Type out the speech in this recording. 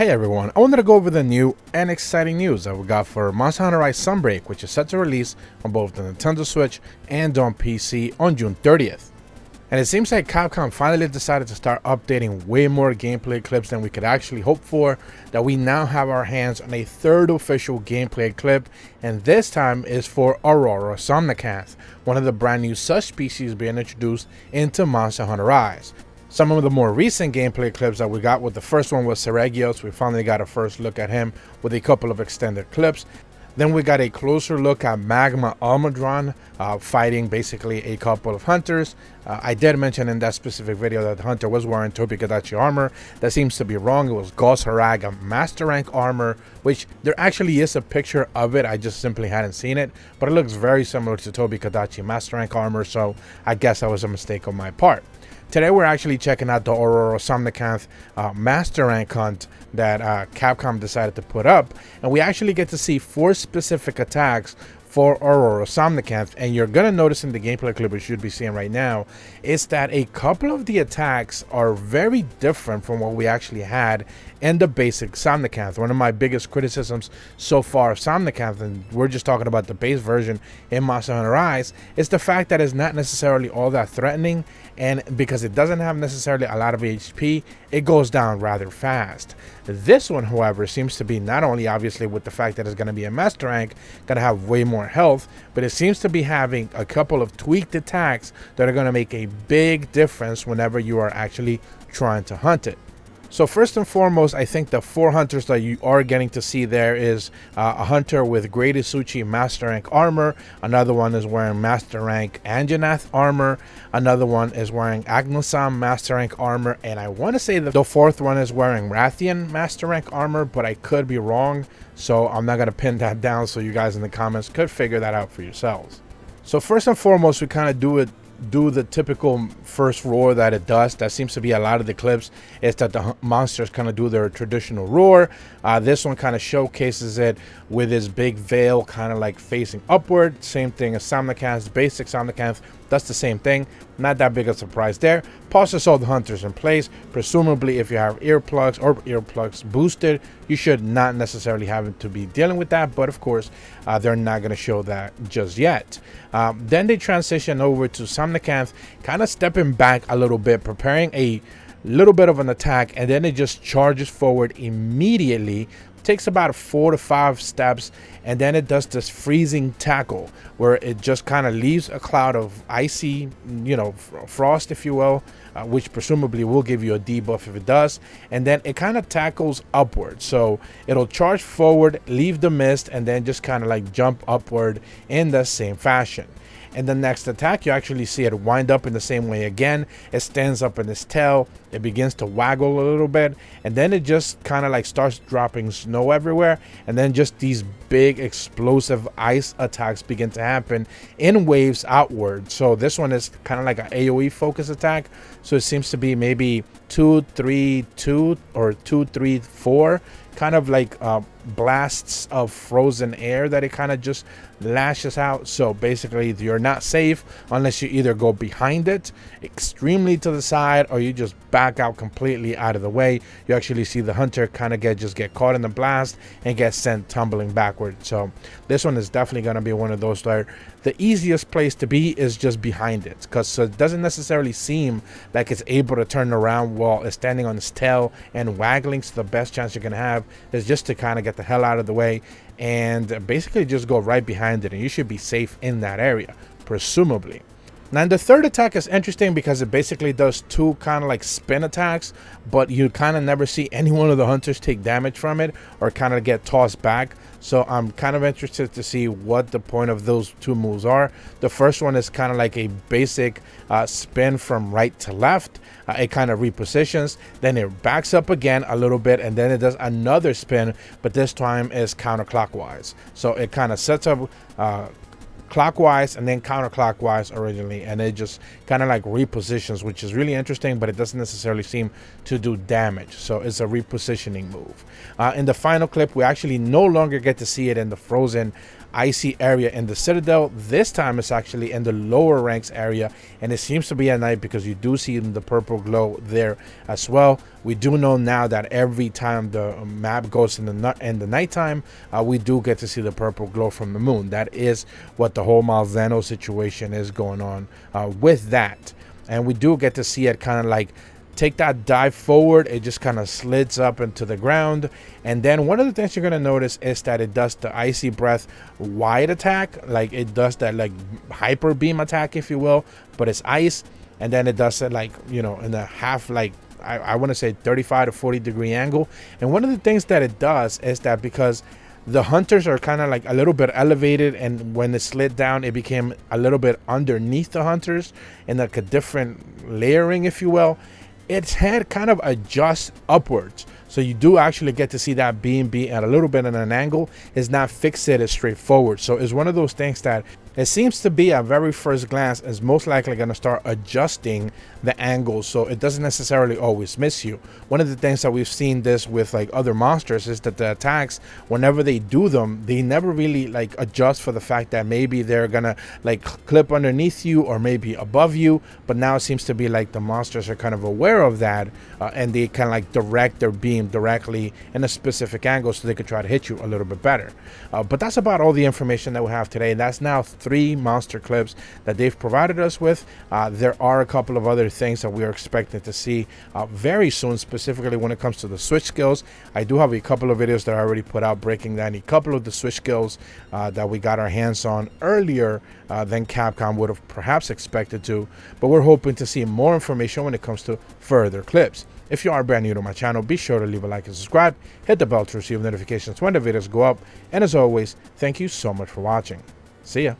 Hey everyone, I wanted to go over the new and exciting news that we got for Monster Hunter Rise Sunbreak, which is set to release on both the Nintendo Switch and on PC on June 30th. And it seems like Capcom finally decided to start updating way more gameplay clips than we could actually hope for, that we now have our hands on a third official gameplay clip, and this time is for AURORA SOMNACANTH, one of the brand new subspecies being introduced into Monster Hunter Rise. Some of the more recent gameplay clips that we got, with the first one was Seregios. We finally got a first look at him with a couple of extended clips. Then we got a closer look at Magma Allmother fighting basically a couple of hunters. I did mention in that specific video that the hunter was wearing Tobi-Kadachi armor. That seems to be wrong. It was Gauss Haraga Master Rank armor, which there actually is a picture of it. I just simply hadn't seen it, but it looks very similar to Tobi-Kadachi Master Rank armor, so I guess that was a mistake on my part. Today we're actually checking out the AURORA SOMNACANTH Master Rank hunt that Capcom decided to put up, and we actually get to see 4 specific attacks for AURORA SOMNACANTH. And you're gonna notice in the gameplay clip you should be seeing right now is that a couple of the attacks are very different from what we actually had in the basic SOMNACANTH. One of my biggest criticisms so far of SOMNACANTH, and we're just talking about the base version in Monster Hunter Rise, is the fact that it's not necessarily all that threatening, and because it doesn't have necessarily a lot of HP, it goes down rather fast. This one, however, seems to be not only obviously with the fact that it's going to be a master rank, going to have way more health, but it seems to be having a couple of tweaked attacks that are going to make a big difference whenever you are actually trying to hunt it. So first and foremost, I think the 4 hunters that you are getting to see there is a hunter with Great Isuchi Master Rank armor. Another one is wearing Master Rank Anjanath armor. Another one is wearing Agnosam Master Rank armor. And I want to say that the 4th one is wearing Rathian Master Rank armor, but I could be wrong. So I'm not going to pin that down, so you guys in the comments could figure that out for yourselves. So first and foremost, we kind of do the typical first roar that it does. That seems to be a lot of the clips, is that the monsters kind of do their traditional roar. This one kind of showcases it with his big veil kind of like facing upward. Same thing as SOMNACANTH's basic SOMNACANTH. That's the same thing. Not that big a surprise there. Pauses all the hunters in place. Presumably, if you have earplugs or earplugs boosted, you should not necessarily have to be dealing with that. But of course, they're not going to show that just yet. Then they transition over to SOMNACANTH, kind of stepping back a little bit, preparing a little bit of an attack, and then it just charges forward immediately. Takes about 4 to 5 steps, and then it does this freezing tackle where it just kind of leaves a cloud of icy, frost, if you will, which presumably will give you a debuff if it does. And then it kind of tackles upward, so it'll charge forward, leave the mist, and then just kind of like jump upward in the same fashion. And the next attack, you actually see it wind up in the same way again. It stands up in its tail, it begins to waggle a little bit, and then it just kind of like starts dropping snow everywhere, and then just these big explosive ice attacks begin to happen in waves outward. So this one is kind of like an AoE focus attack, so it seems to be maybe 2, 3, 2 or 2, 3, 4 kind of like blasts of frozen air that it kind of just lashes out. So basically you're not safe unless you either go behind it extremely to the side, or you just back out completely out of the way. You actually see the hunter kind of get caught in the blast and get sent tumbling backward. So this one is definitely going to be one of those where the easiest place to be is just behind it, because it doesn't necessarily seem like it's able to turn around while it's standing on its tail and waggling. So the best chance you're going to have is just to kind of get the hell out of the way and basically just go right behind it, and you should be safe in that area, presumably. Now the third attack is interesting because it basically does 2 kind of like spin attacks, but you kind of never see any one of the hunters take damage from it or kind of get tossed back. So I'm kind of interested to see what the point of those 2 moves are. The first one is kind of like a basic spin from right to left. It kind of repositions, then it backs up again a little bit, and then it does another spin, but this time is counterclockwise. So it kind of sets up clockwise and then counterclockwise originally, and it just kind of like repositions, which is really interesting, but it doesn't necessarily seem to do damage. So it's a repositioning move. In the final clip, we actually no longer get to see it in the frozen icy area in the Citadel. This time it's actually in the lower ranks area, and it seems to be at night because you do see the purple glow there as well. We do know now that every time the map goes in the nighttime, we do get to see the purple glow from the moon. That is what the whole Malzeno situation is going on with that. And we do get to see it kind of like take that dive forward. It just kind of slids up into the ground. And then one of the things you're going to notice is that it does the icy breath wide attack. Like it does that like hyper beam attack, if you will, but it's ice. And then it does it like, you know, in a half, like I want to say 35 to 40 degree angle. And one of the things that it does is that because the hunters are kind of like a little bit elevated, and when it slid down, it became a little bit underneath the hunters in like a different layering, if you will. Its head kind of adjusts upwards, so you do actually get to see that beam be at a little bit at an angle. It's not fixated straight forward, so it's one of those things that it seems to be at very first glance is most likely going to start adjusting the angle, so it doesn't necessarily always miss you. One of the things that we've seen this with like other monsters is that the attacks, whenever they do them, they never really like adjust for the fact that maybe they're gonna like clip underneath you or maybe above you. But now it seems to be like the monsters are kind of aware of that, and they kind of like direct their beam directly in a specific angle so they could try to hit you a little bit better. But that's about all the information that we have today. That's now 3 monster clips that they've provided us with. There are a couple of other things that we are expecting to see very soon, specifically when it comes to the switch skills. I do have a couple of videos that I already put out breaking down a couple of the switch skills that we got our hands on earlier than Capcom would have perhaps expected to, but we're hoping to see more information when it comes to further clips. If you are brand new to my channel, be sure to leave a like and subscribe, hit the bell to receive notifications when the videos go up, and as always, thank you so much for watching. See ya.